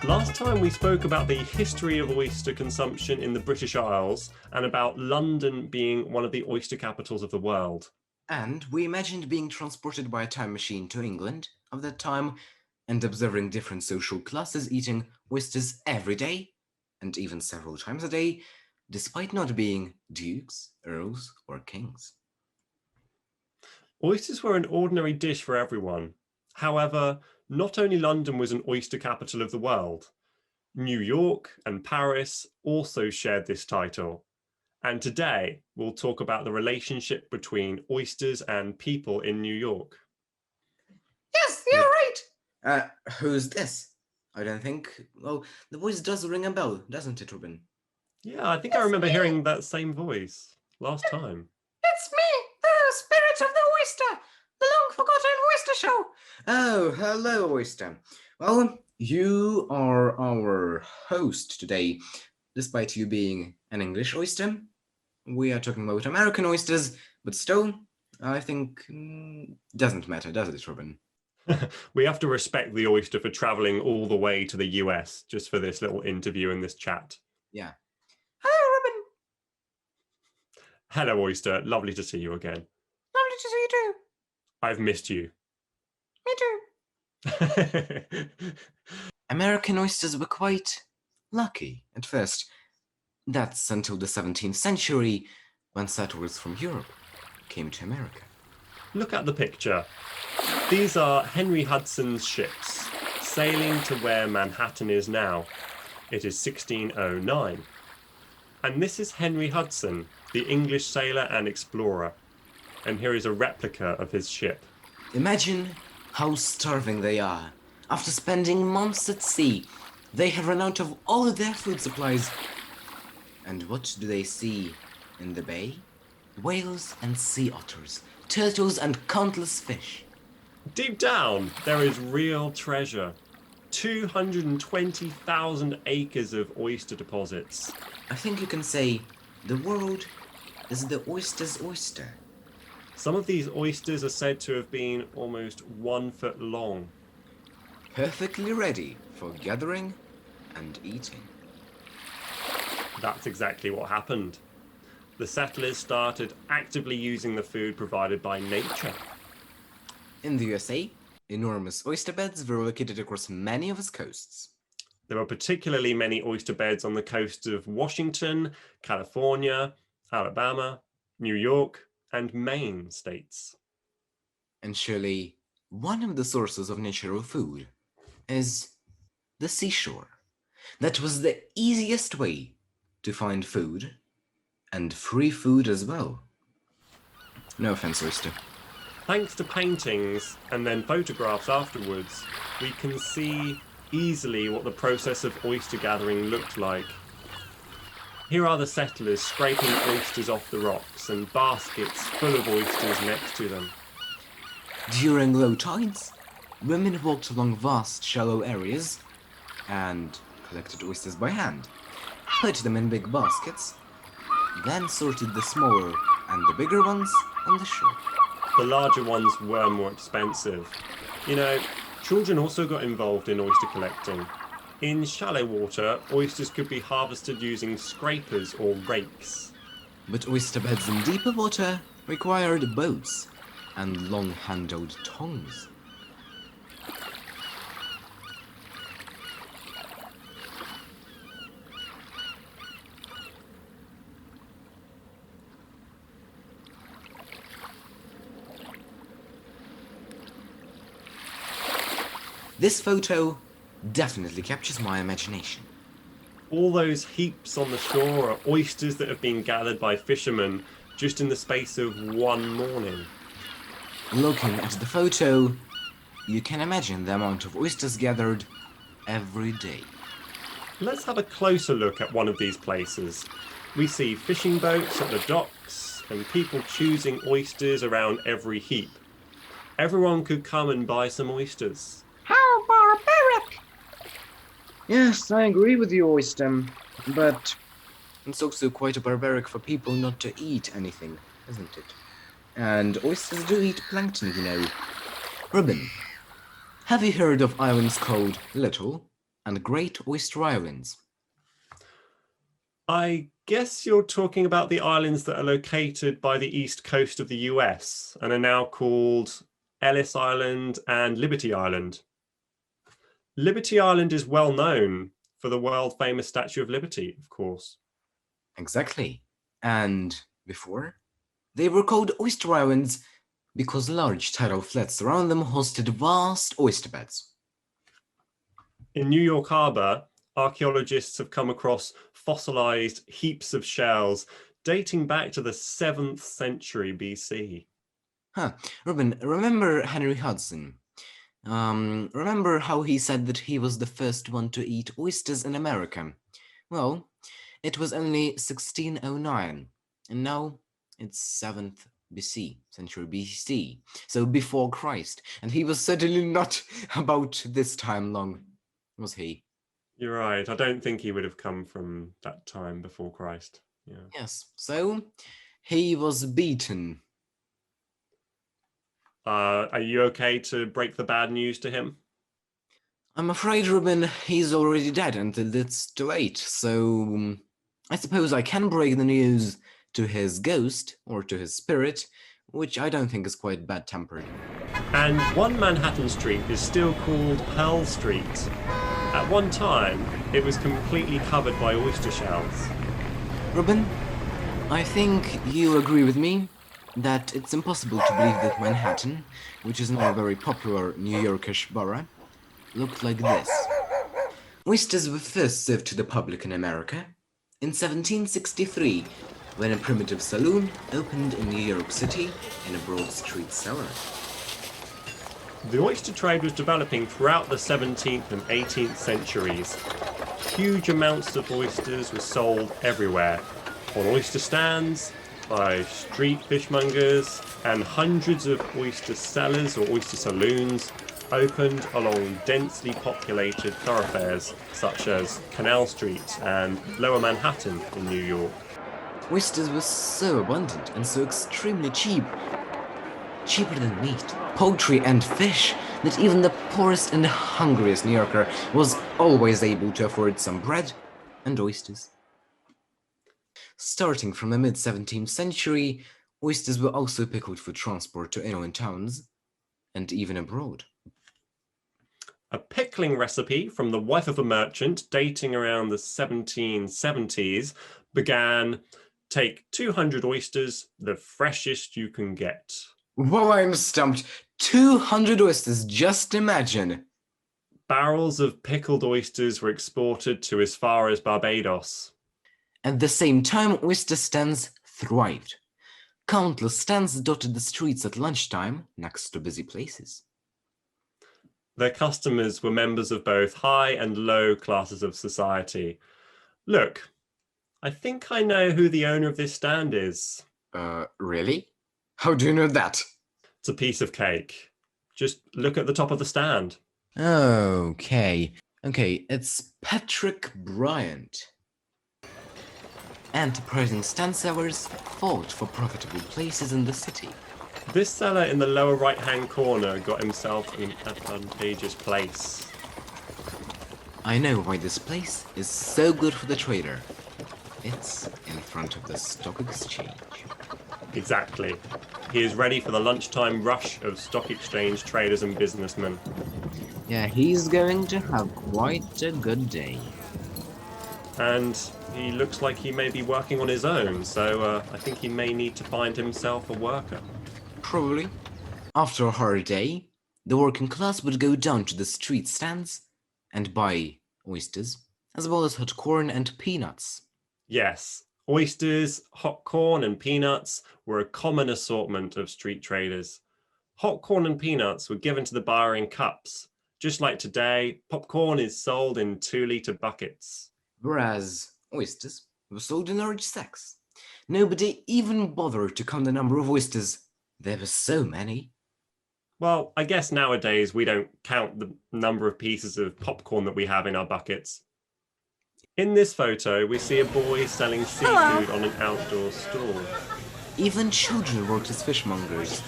Last time we spoke about the history of oyster consumption in the British Isles and about London being one of the oyster capitals of the world. And we imagined being transported by a time machine to England of that time and observing different social classes eating oysters every day, and even several times a day, despite not being dukes, earls, or kings. Oysters were an ordinary dish for everyone. However, not only London was an oyster capital of the world, New York and Paris also shared this title. And today we'll talk about the relationship between oysters and people in New York. Yes, you're right. Who's this? I don't think. Well, the voice does ring a bell, doesn't it, Ruben? Yeah, I think I remember hearing that same voice last time. It's me, the spirit of the oyster, the long-forgotten oyster show. Oh, hello, Oyster. Well, you are our host today, despite you being an English oyster. We are talking about American oysters, but still, I think doesn't matter, does it, Robin? We have to respect the oyster for traveling all the way to the US just for this little interview and this chat. Yeah. Hello, Robin. Hello, oyster. Lovely to see you again. Lovely to see you too. I've missed you. Me too. American oysters were quite lucky at first. That's until the 17th century, when settlers from Europe came to America. Look at the picture. These are Henry Hudson's ships, sailing to where Manhattan is now. It is 1609. And this is Henry Hudson, the English sailor and explorer. And here is a replica of his ship. Imagine how starving they are. After spending months at sea, they have run out of all of their food supplies. And what do they see in the bay? Whales and sea otters, turtles and countless fish. Deep down, there is real treasure. 220,000 acres of oyster deposits. I think you can say the world is the oyster's oyster. Some of these oysters are said to have been almost 1 foot long. Perfectly ready for gathering and eating. That's exactly what happened. The settlers started actively using the food provided by nature. In the USA, enormous oyster beds were located across many of its coasts. There are particularly many oyster beds on the coasts of Washington, California, Alabama, New York, and Maine states. And surely one of the sources of natural food is the seashore. That was the easiest way to find food, and free food as well. No offense, oyster. Thanks to paintings and then photographs afterwards, we can see easily what the process of oyster gathering looked like. Here are the settlers scraping oysters off the rocks and baskets full of oysters next to them. During low tides, women walked along vast shallow areas and collected oysters by hand, put them in big baskets, then sorted the smaller and the bigger ones on the shore. The larger ones were more expensive. You know, children also got involved in oyster collecting. In shallow water, oysters could be harvested using scrapers or rakes. But oyster beds in deeper water required boats and long-handled tongs. This photo definitely captures my imagination. All those heaps on the shore are oysters that have been gathered by fishermen just in the space of one morning. Looking at the photo, you can imagine the amount of oysters gathered every day. Let's have a closer look at one of these places. We see fishing boats at the docks and people choosing oysters around every heap. Everyone could come and buy some oysters. How barbaric! Yes, I agree with you, Oyster, but It's also quite barbaric for people not to eat anything, isn't it? And oysters do eat plankton, you know. Ruben, have you heard of islands called Little and Great Oyster Islands. I guess you're talking about the islands that are located by the east coast of the US and are now called Ellis Island and Liberty Island. Liberty Island is well known for the world famous Statue of Liberty, of course. Exactly. And before, they were called Oyster Islands because large tidal flats around them hosted vast oyster beds. In New York Harbor, archaeologists have come across fossilized heaps of shells dating back to the 7th century BC. Ruben, remember Henry Hudson? Remember how he said that he was the first one to eat oysters in America? Well, it was only 1609, and now it's 7th century BC, so before Christ, and he was certainly not about this time long, was he? You're right. I don't think he would have come from that time before Christ. Yeah. Yes, so he was beaten. Are you okay to break the bad news to him? I'm afraid, Ruben, he's already dead until it's too late, so I suppose I can break the news to his ghost, or to his spirit, which I don't think is quite bad-tempered. And one Manhattan street is still called Pearl Street. At one time, it was completely covered by oyster shells. Ruben, I think you agree with me that it's impossible to believe that Manhattan, which is now a very popular New Yorkish borough, looked like this. Oysters were first served to the public in America in 1763, when a primitive saloon opened in New York City in a Broad Street cellar. The oyster trade was developing throughout the 17th and 18th centuries. Huge amounts of oysters were sold everywhere, on oyster stands, by street fishmongers, and hundreds of oyster cellars or oyster saloons opened along densely populated thoroughfares such as Canal Street and Lower Manhattan in New York. Oysters were so abundant and so extremely cheap, cheaper than meat, poultry and fish, that even the poorest and hungriest New Yorker was always able to afford some bread and oysters. Starting from the mid-17th century, oysters were also pickled for transport to inland towns and even abroad. A pickling recipe from the wife of a merchant dating around the 1770s began: take 200 oysters, the freshest you can get. Well, I'm stumped. 200 oysters, just imagine. Barrels of pickled oysters were exported to as far as Barbados. At the same time, oyster stands thrived. Countless stands dotted the streets at lunchtime next to busy places. Their customers were members of both high and low classes of society. Look, I think I know who the owner of this stand is. Really? How do you know that? It's a piece of cake. Just look at the top of the stand. Okay, it's Patrick Bryant. Enterprising stand sellers fought for profitable places in the city. This seller in the lower right-hand corner got himself an advantageous place. I know why this place is so good for the trader. It's in front of the stock exchange. Exactly. He is ready for the lunchtime rush of stock exchange traders and businessmen. Yeah, he's going to have quite a good day. And he looks like he may be working on his own, so I think he may need to find himself a worker. Probably. After a hard day, the working class would go down to the street stands and buy oysters, as well as hot corn and peanuts. Yes, oysters, hot corn and peanuts were a common assortment of street traders. Hot corn and peanuts were given to the buyer in cups. Just like today, popcorn is sold in 2-liter buckets. Whereas oysters were sold in large sacks. Nobody even bothered to count the number of oysters. There were so many. Well, I guess nowadays we don't count the number of pieces of popcorn that we have in our buckets. In this photo, we see a boy selling seafood on an outdoor stall. Even children worked as fishmongers.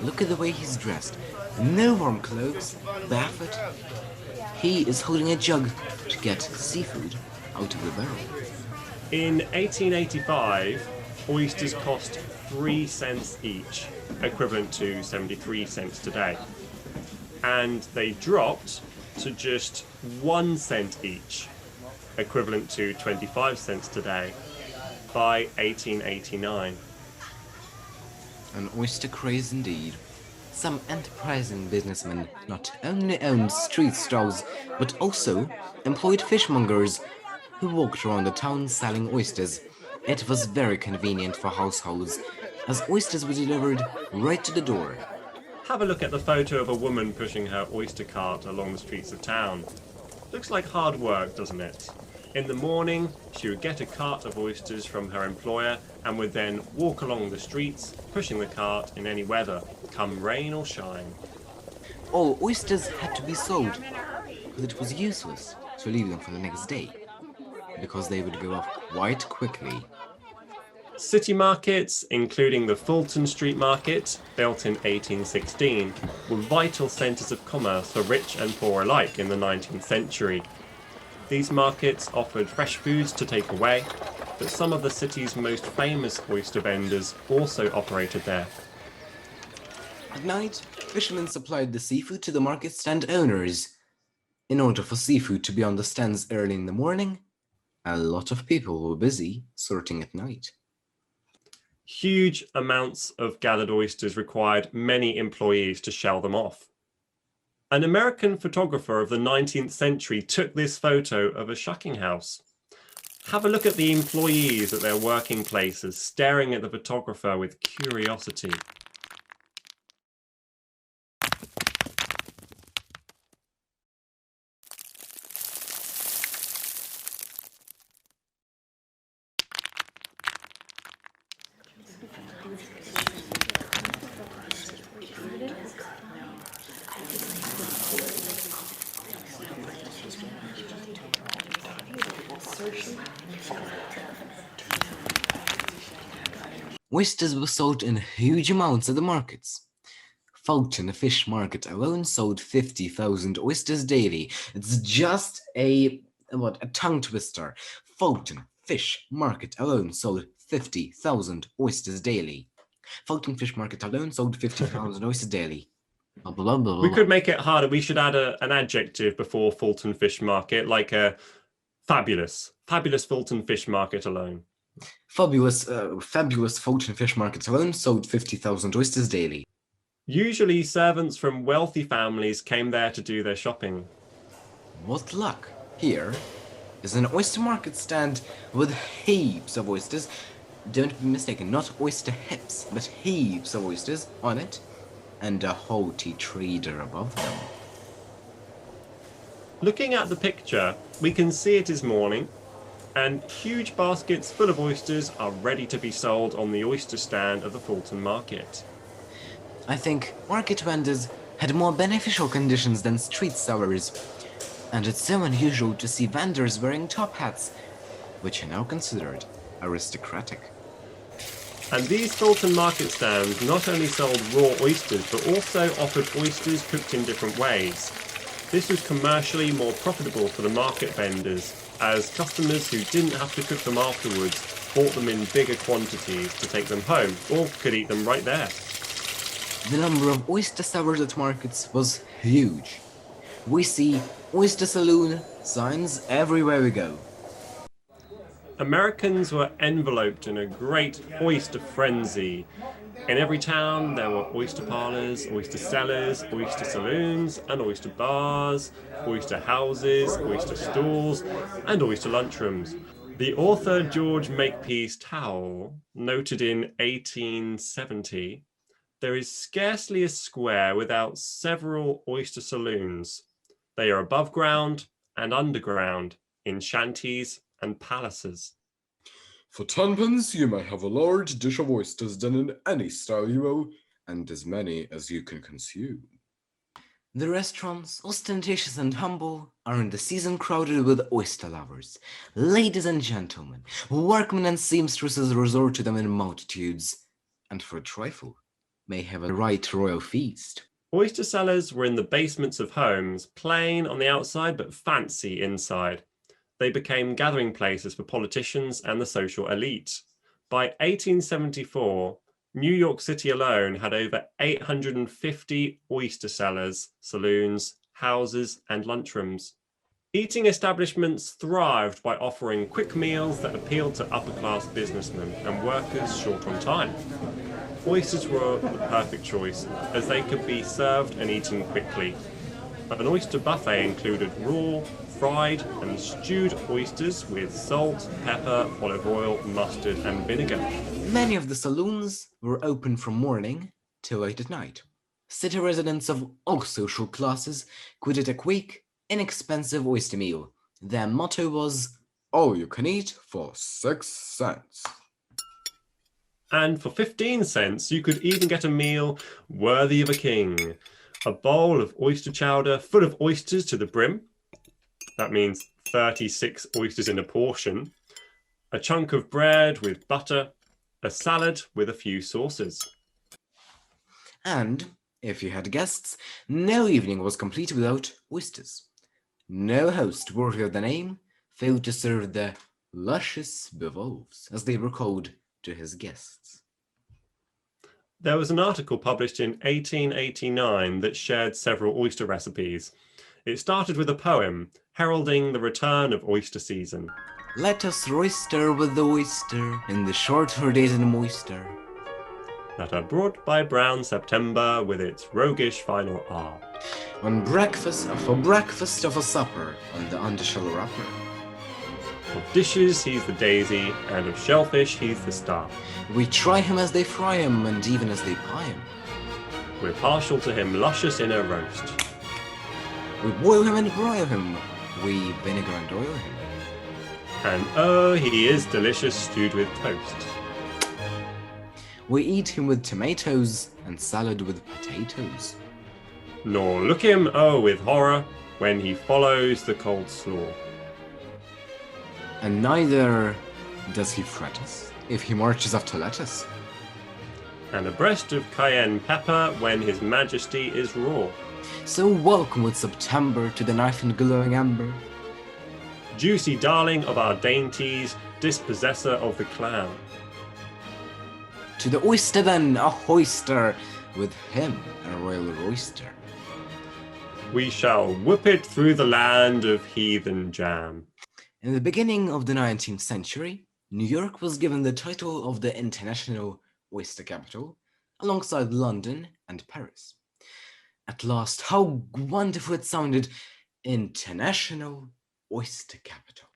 Look at the way he's dressed. No warm clothes, barefoot. He is holding a jug to get seafood out of the barrel. In 1885, oysters cost 3 cents each, equivalent to 73 cents today. And they dropped to just 1 cent each, equivalent to 25 cents today, by 1889. An oyster craze indeed. Some enterprising businessmen not only owned street stalls, but also employed fishmongers who walked around the town selling oysters. It was very convenient for households, as oysters were delivered right to the door. Have a look at the photo of a woman pushing her oyster cart along the streets of town. Looks like hard work, doesn't it? In the morning, she would get a cart of oysters from her employer and would then walk along the streets, pushing the cart in any weather, come rain or shine. All oysters had to be sold, but it was useless to leave them for the next day, because they would go off quite quickly. City markets, including the Fulton Street Market, built in 1816, were vital centres of commerce for rich and poor alike in the 19th century. These markets offered fresh foods to take away, but some of the city's most famous oyster vendors also operated there. At night, fishermen supplied the seafood to the market stand owners. In order for seafood to be on the stands early in the morning, a lot of people were busy sorting at night. Huge amounts of gathered oysters required many employees to shell them off. An American photographer of the 19th century took this photo of a shucking house. Have a look at the employees at their working places, staring at the photographer with curiosity. Oysters were sold in huge amounts at the markets. Fulton Fish Market alone sold 50,000 oysters daily. It's just a tongue twister. Fulton Fish Market alone sold 50,000 oysters daily. Fulton Fish Market alone sold 50,000 oysters daily. Blah, blah, blah, blah, We blah. could make it harder. We should add an adjective before Fulton Fish Market, like a fabulous. Fabulous Fulton Fish Market alone. Fabulous Fulton Fish Market alone sold 50,000 oysters daily. Usually servants from wealthy families came there to do their shopping. What luck! Here is an oyster market stand with heaps of oysters. Don't be mistaken, not oyster hips, but heaps of oysters on it, and a haughty trader above them. Looking at the picture, we can see it is morning, and huge baskets full of oysters are ready to be sold on the oyster stand of the Fulton Market. I think market vendors had more beneficial conditions than street sellers, and it's so unusual to see vendors wearing top hats, which are now considered aristocratic. And these Fulton Market stands not only sold raw oysters, but also offered oysters cooked in different ways. This was commercially more profitable for the market vendors, as customers who didn't have to cook them afterwards bought them in bigger quantities to take them home, or could eat them right there. The number of oyster sellers at markets was huge. We see oyster saloon signs everywhere we go. Americans were enveloped in a great oyster frenzy. In every town there were oyster parlors, oyster cellars, oyster saloons, and oyster bars, oyster houses, oyster stalls, and oyster lunchrooms. The author George Makepeace Towell noted in 1870, "There is scarcely a square without several oyster saloons. They are above ground and underground, in shanties and palaces." For 10 pence, you may have a large dish of oysters done in any style you will, and as many as you can consume. The restaurants, ostentatious and humble, are in the season crowded with oyster lovers. Ladies and gentlemen, workmen and seamstresses resort to them in multitudes. and for a trifle, may have a right royal feast. Oyster cellars were in the basements of homes, plain on the outside but fancy inside. They became gathering places for politicians and the social elite. By 1874, New York City alone had over 850 oyster cellars, saloons, houses, and lunchrooms. Eating establishments thrived by offering quick meals that appealed to upper-class businessmen and workers short on time. Oysters were the perfect choice, as they could be served and eaten quickly. An oyster buffet included raw, fried, and stewed oysters with salt, pepper, olive oil, mustard, and vinegar. Many of the saloons were open from morning till late at night. City residents of all social classes could eat a quick, inexpensive oyster meal. Their motto was, All you can eat for 6 cents. And for 15 cents, you could even get a meal worthy of a king. A bowl of oyster chowder full of oysters to the brim. That means 36 oysters in a portion. A chunk of bread with butter. A salad with a few sauces. and, if you had guests, no evening was complete without oysters. No host worthy of the name failed to serve the luscious bivalves, as they were called, to his guests. There was an article published in 1889 that shared several oyster recipes. It started with a poem heralding the return of oyster season. Let us roister with the oyster in the shorter days and moister. That are brought by brown September with its roguish final R. On breakfast, for breakfast of a supper, on the undershell wrapper. Of dishes he's the daisy, and of shellfish he's the star. We try him as they fry him, and even as they pie him. We're partial to him luscious in a roast. We boil him and broil him. We vinegar and oil him. And oh, he is delicious stewed with toast. We eat him with tomatoes and salad with potatoes. Nor look him, oh, with horror, when he follows the cold slaw. And neither does he fret us if he marches after lettuce. And a breast of cayenne pepper when his majesty is raw. So welcome with September to the knife and glowing amber. Juicy darling of our dainties, dispossessor of the clam. To the oyster then, a hoister, with him a royal oyster. We shall whip it through the land of heathen jam. In the beginning of the 19th century, New York was given the title of the international oyster capital, alongside London and Paris. At last, how wonderful it sounded! International oyster capital.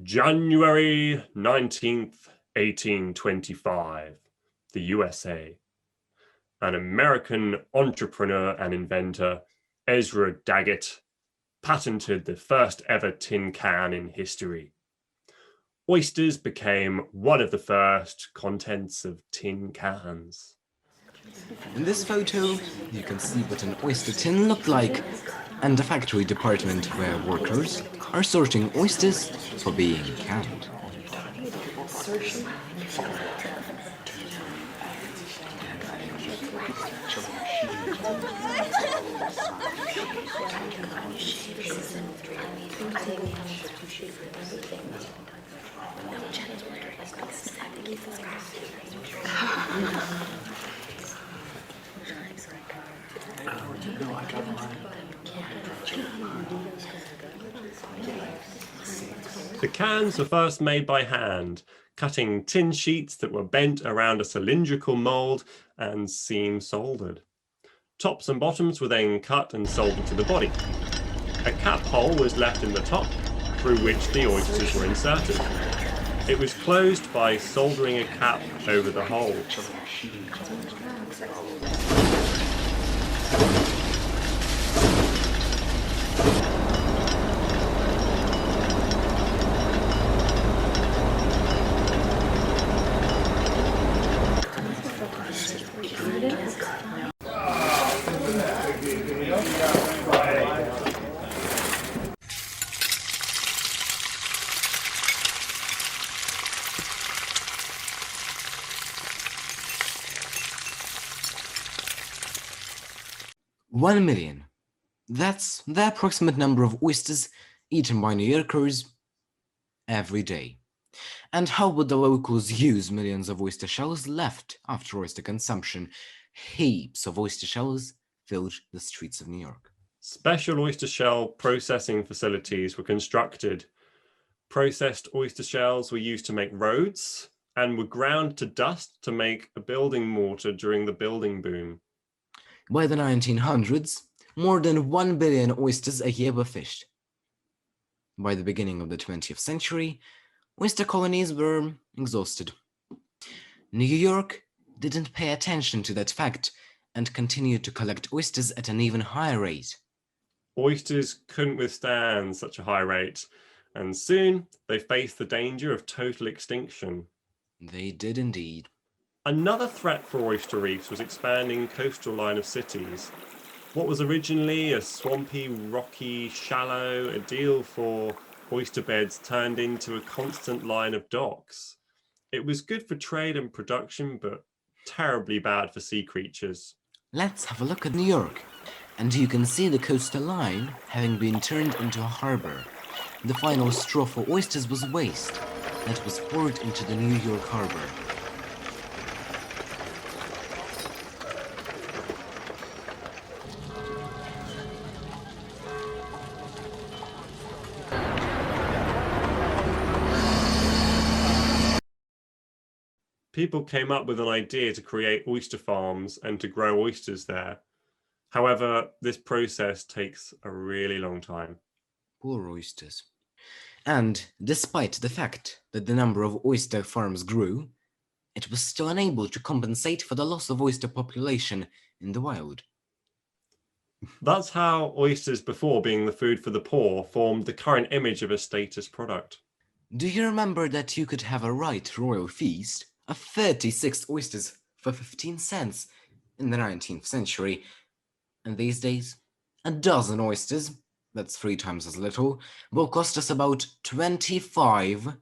January 19th, 1825, the USA. An American entrepreneur and inventor, Ezra Daggett, patented the first ever tin can in history. Oysters became one of the first contents of tin cans. In this photo, you can see what an oyster tin looked like, and a factory department where workers are sorting oysters for being canned. The cans were first made by hand, cutting tin sheets that were bent around a cylindrical mold and seam soldered. Tops and bottoms were then cut and soldered to the body. A cap hole was left in the top, through which the oysters were inserted. It was closed by soldering a cap over the hole. 1 million. That's the approximate number of oysters eaten by New Yorkers every day. And how would the locals use millions of oyster shells left after oyster consumption? Heaps of oyster shells filled the streets of New York. Special oyster shell processing facilities were constructed. Processed oyster shells were used to make roads and were ground to dust to make a building mortar during the building boom. By the 1900s, more than 1 billion oysters a year were fished. By the beginning of the 20th century, oyster colonies were exhausted. New York didn't pay attention to that fact and continued to collect oysters at an even higher rate. Oysters couldn't withstand such a high rate, and soon they faced the danger of total extinction. They did indeed. Another threat for oyster reefs was expanding coastal line of cities. What was originally a swampy, rocky, shallow ideal for oyster beds turned into a constant line of docks. It was good for trade and production, but terribly bad for sea creatures. Let's have a look at New York, and you can see the coastal line having been turned into a harbor. The final straw for oysters was waste that was poured into the New York harbor. People came up with an idea to create oyster farms and to grow oysters there. However, this process takes a really long time. Poor oysters. And despite the fact that the number of oyster farms grew, it was still unable to compensate for the loss of oyster population in the wild. That's how oysters, before being the food for the poor, formed the current image of a status product. Do you remember that you could have a right royal feast of 36 oysters for 15 cents in the 19th century? And these days, a dozen oysters, that's 3 times as little, will cost us about $25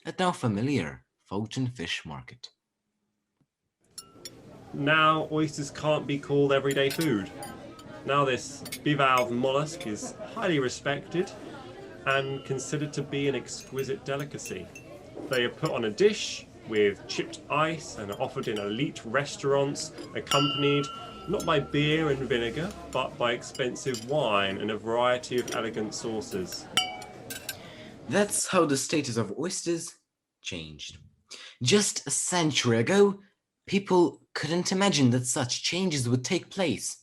at our familiar Fulton fish market. Now, oysters can't be called everyday food. Now this bivalve mollusk is highly respected and considered to be an exquisite delicacy. They are put on a dish with chipped ice and are offered in elite restaurants, accompanied not by beer and vinegar, but by expensive wine and a variety of elegant sauces. That's how the status of oysters changed. Just a century ago, people couldn't imagine that such changes would take place.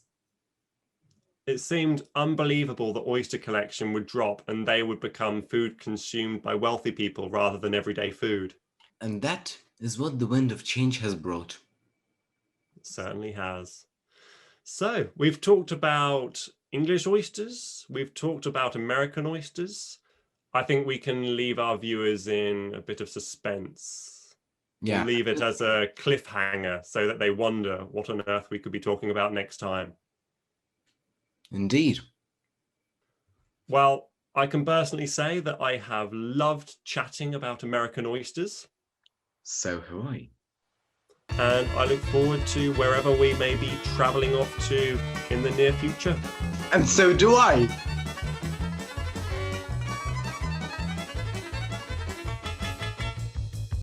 It seemed unbelievable that oyster collection would drop and they would become food consumed by wealthy people rather than everyday food. And that is what the wind of change has brought. It certainly has. So, we've talked about English oysters, we've talked about American oysters. I think we can leave our viewers in a bit of suspense. Yeah. We'll leave it as a cliffhanger so that they wonder what on earth we could be talking about next time. Indeed. Well, I can personally say that I have loved chatting about American oysters. So have I. And I look forward to wherever we may be traveling off to in the near future. And so do I.